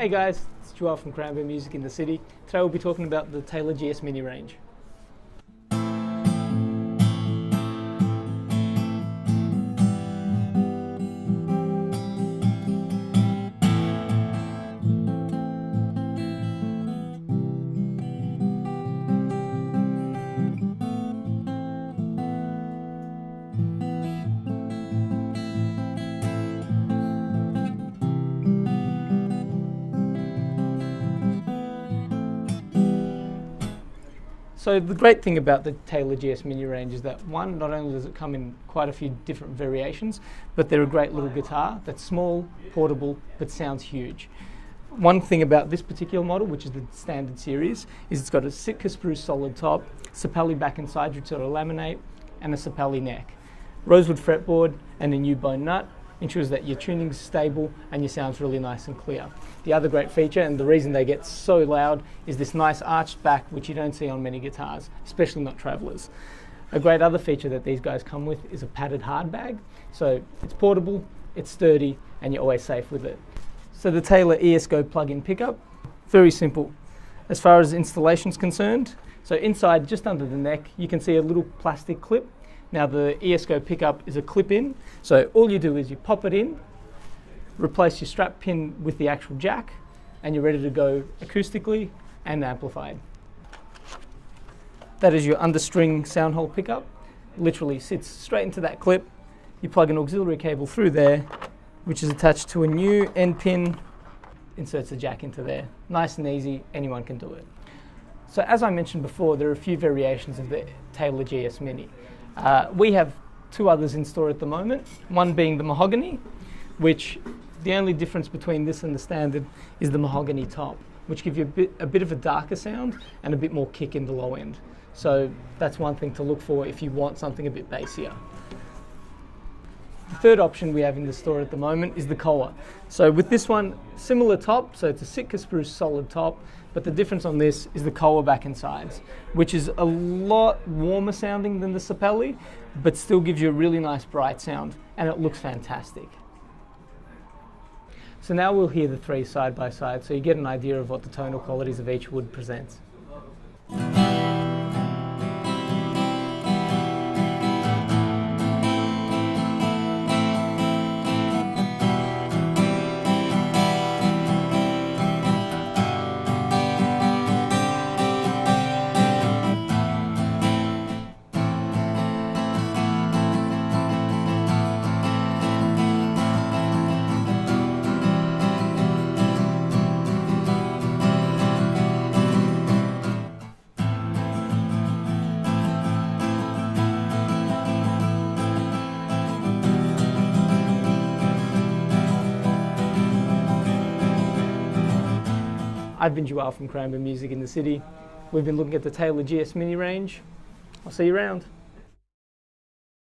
Hey guys, it's Joel from Cranbourne Music in the City. Today we'll be talking about the Taylor GS Mini range. So the great thing about the Taylor GS Mini range is that one, not only does it come in quite a few different variations, but they're a great little guitar that's small, portable, but sounds huge. One thing about this particular model, which is the standard series, is it's got a Sitka spruce solid top, Sapele back and side Rottura laminate, and a Sapele neck. Rosewood fretboard and a new bone nut ensures that your tuning's stable and your sound's really nice and clear. The other great feature, and the reason they get so loud, is this nice arched back, which you don't see on many guitars, especially not Travelers. A great other feature that these guys come with is a padded hard bag. So it's portable, it's sturdy, and you're always safe with it. So the Taylor ESGO plug-in pickup, very simple. As far as installation's concerned, so inside, just under the neck, you can see a little plastic clip. Now the ESGO pickup is a clip-in, so all you do is you pop it in, replace your strap pin with the actual jack, and you're ready to go acoustically and amplified. That is your understring sound hole pickup. Literally sits straight into that clip. You plug an auxiliary cable through there, which is attached to a new end pin, inserts a jack into there. Nice and easy, anyone can do it. So as I mentioned before, there are a few variations of the Taylor GS Mini. We have two others in store at the moment, one being the mahogany, which the only difference between this and the standard is the mahogany top, which gives you a bit of a darker sound and a bit more kick in the low end. So that's one thing to look for if you want something a bit bassier. The third option we have in the store at the moment is the Koa. So with this one, similar top, so it's a Sitka spruce solid top, but the difference on this is the Koa back and sides, which is a lot warmer sounding than the Sapele, but still gives you a really nice bright sound, and it looks fantastic. So now we'll hear the three side by side, so you get an idea of what the tonal qualities of each wood presents. I've been Joel from Cranbourne Music in the City. We've been looking at the Taylor GS Mini range. I'll see you around.